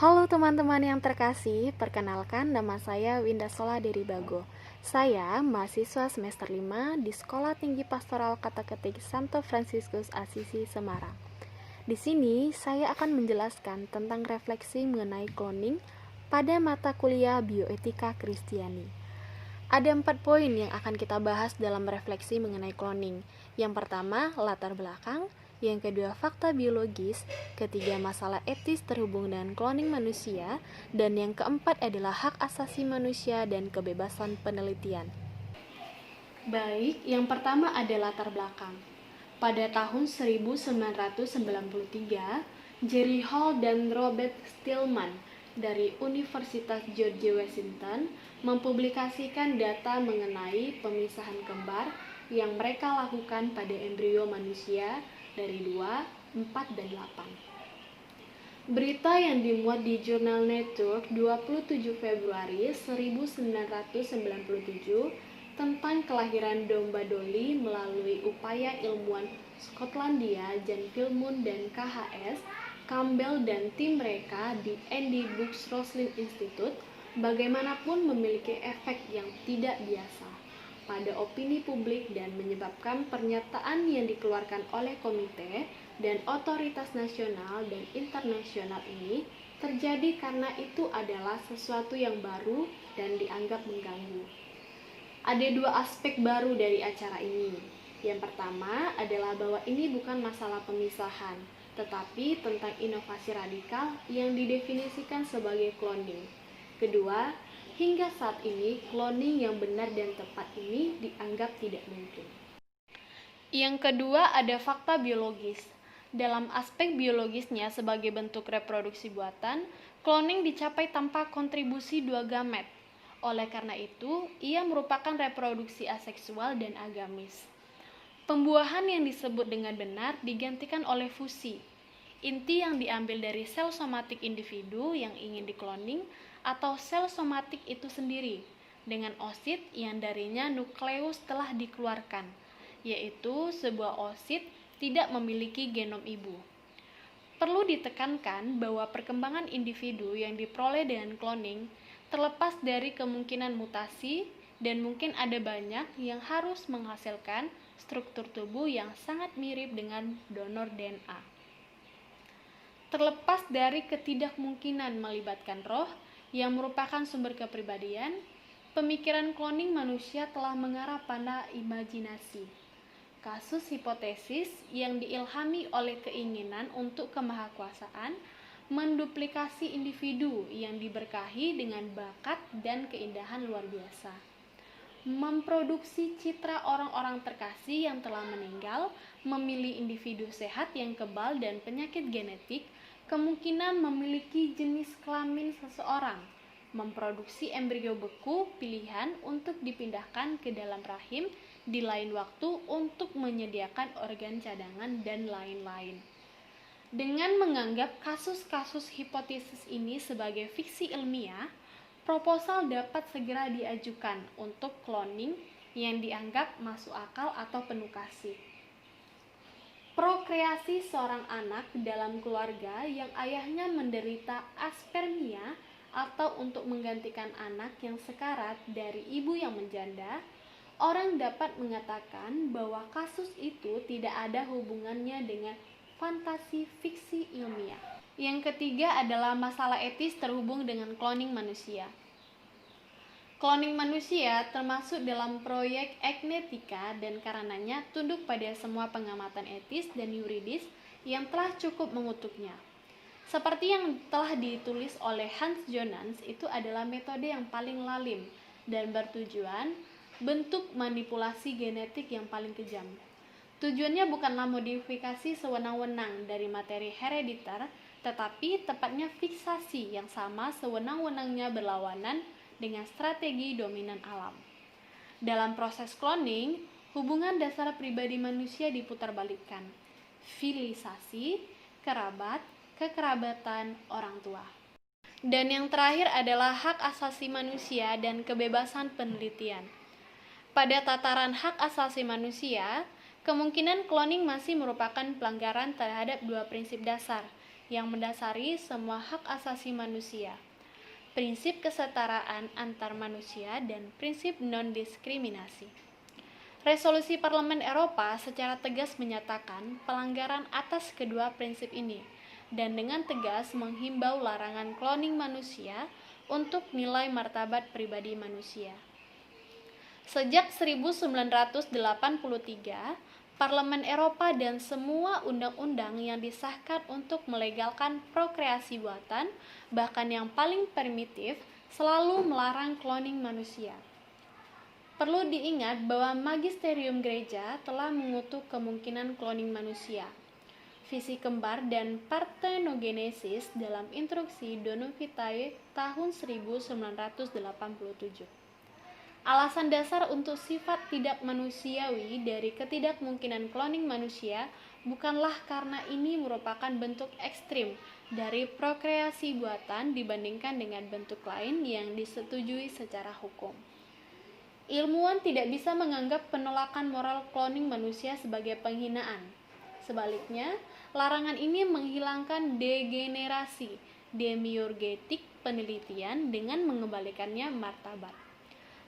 Halo teman-teman yang terkasih, perkenalkan nama saya Winda Sola dari Bago. Saya mahasiswa semester 5 di Sekolah Tinggi Pastoral Kata-Ketik Santo Fransiskus Asisi Semarang. Di sini saya akan menjelaskan tentang refleksi mengenai cloning pada mata kuliah Bioetika Kristiani. Ada 4 poin yang akan kita bahas dalam refleksi mengenai cloning. Yang pertama, latar belakang. Yang kedua, fakta biologis. Ketiga, masalah etis terhubung dengan cloning manusia. Dan yang keempat adalah hak asasi manusia dan kebebasan penelitian. Baik, yang pertama ada latar belakang. Pada tahun 1993, Jerry Hall dan Robert Stillman dari Universitas George Washington mempublikasikan data mengenai pemisahan kembar yang mereka lakukan pada embrio manusia dari 2, 4, dan 8. Berita yang dimuat di jurnal Nature 27 Februari 1997 tentang kelahiran domba Dolly melalui upaya ilmuwan Skotlandia Jan Filmon dan KHS Campbell dan tim mereka di Andy Books Roslin Institute bagaimanapun memiliki efek yang tidak biasa pada opini publik dan menyebabkan pernyataan yang dikeluarkan oleh komite dan otoritas nasional dan internasional ini terjadi karena itu adalah sesuatu yang baru dan dianggap mengganggu. Ada 2 aspek baru dari acara ini. Yang pertama adalah bahwa ini bukan masalah pemisahan, tetapi tentang inovasi radikal yang didefinisikan sebagai cloning. Kedua, hingga saat ini cloning yang benar dan tepat ini dianggap tidak mungkin. Yang kedua ada fakta biologis. Dalam aspek biologisnya sebagai bentuk reproduksi buatan, cloning dicapai tanpa kontribusi 2 gamet. Oleh karena itu, ia merupakan reproduksi aseksual dan agamis. Pembuahan yang disebut dengan benar digantikan oleh fusi. Inti yang diambil dari sel somatik individu yang ingin dikloning atau sel somatik itu sendiri, dengan osit yang darinya nukleus telah dikeluarkan, yaitu sebuah osit tidak memiliki genom ibu. Perlu ditekankan bahwa perkembangan individu yang diperoleh dengan cloning terlepas dari kemungkinan mutasi dan mungkin ada banyak yang harus menghasilkan struktur tubuh yang sangat mirip dengan donor DNA. Terlepas dari ketidakmungkinan melibatkan roh yang merupakan sumber kepribadian, pemikiran cloning manusia telah mengarah pada imajinasi. Kasus hipotesis yang diilhami oleh keinginan untuk kemahakuasaan menduplikasi individu yang diberkahi dengan bakat dan keindahan luar biasa. Memproduksi citra orang-orang terkasih yang telah meninggal, memilih individu sehat yang kebal dan penyakit genetik, kemungkinan memiliki jenis kelamin seseorang, memproduksi embrio beku pilihan untuk dipindahkan ke dalam rahim di lain waktu untuk menyediakan organ cadangan dan lain-lain. Dengan menganggap kasus-kasus hipotesis ini sebagai fiksi ilmiah, proposal dapat segera diajukan untuk cloning yang dianggap masuk akal atau penuh kasih. Prokreasi seorang anak dalam keluarga yang ayahnya menderita aspermia atau untuk menggantikan anak yang sekarat dari ibu yang menjanda, orang dapat mengatakan bahwa kasus itu tidak ada hubungannya dengan fantasi fiksi ilmiah. Yang ketiga adalah masalah etis terhubung dengan cloning manusia. Cloning manusia termasuk dalam proyek Agnetika dan karenanya tunduk pada semua pengamatan etis dan yuridis yang telah cukup mengutuknya. Seperti yang telah ditulis oleh Hans Jonas, itu adalah metode yang paling lalim dan bertujuan bentuk manipulasi genetik yang paling kejam. Tujuannya bukanlah modifikasi sewenang-wenang dari materi herediter, tetapi tepatnya fiksasi yang sama sewenang-wenangnya berlawanan dengan strategi dominan alam. Dalam proses cloning, hubungan dasar pribadi manusia diputarbalikkan. Filisasi, kerabat, kekerabatan orang tua. Dan yang terakhir adalah hak asasi manusia dan kebebasan penelitian. Pada tataran hak asasi manusia, kemungkinan cloning masih merupakan pelanggaran terhadap 2 prinsip dasar, yang mendasari semua hak asasi manusia, prinsip kesetaraan antar manusia, dan prinsip non-diskriminasi. Resolusi Parlemen Eropa secara tegas menyatakan pelanggaran atas kedua prinsip ini dan dengan tegas menghimbau larangan cloning manusia untuk nilai martabat pribadi manusia. Sejak 1983, Parlemen Eropa dan semua undang-undang yang disahkan untuk melegalkan prokreasi buatan, bahkan yang paling primitif, selalu melarang cloning manusia. Perlu diingat bahwa magisterium gereja telah mengutuk kemungkinan cloning manusia, visi kembar, dan parthenogenesis dalam Instruksi Donum Vitae tahun 1987. Alasan dasar untuk sifat tidak manusiawi dari ketidakmungkinan cloning manusia bukanlah karena ini merupakan bentuk ekstrim dari prokreasi buatan dibandingkan dengan bentuk lain yang disetujui secara hukum. Ilmuwan tidak bisa menganggap penolakan moral cloning manusia sebagai penghinaan. Sebaliknya, larangan ini menghilangkan degenerasi demiurgetik penelitian dengan mengembalikannya martabat.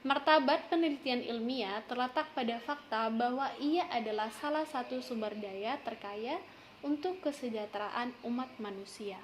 Martabat penelitian ilmiah terletak pada fakta bahwa ia adalah salah satu sumber daya terkaya untuk kesejahteraan umat manusia.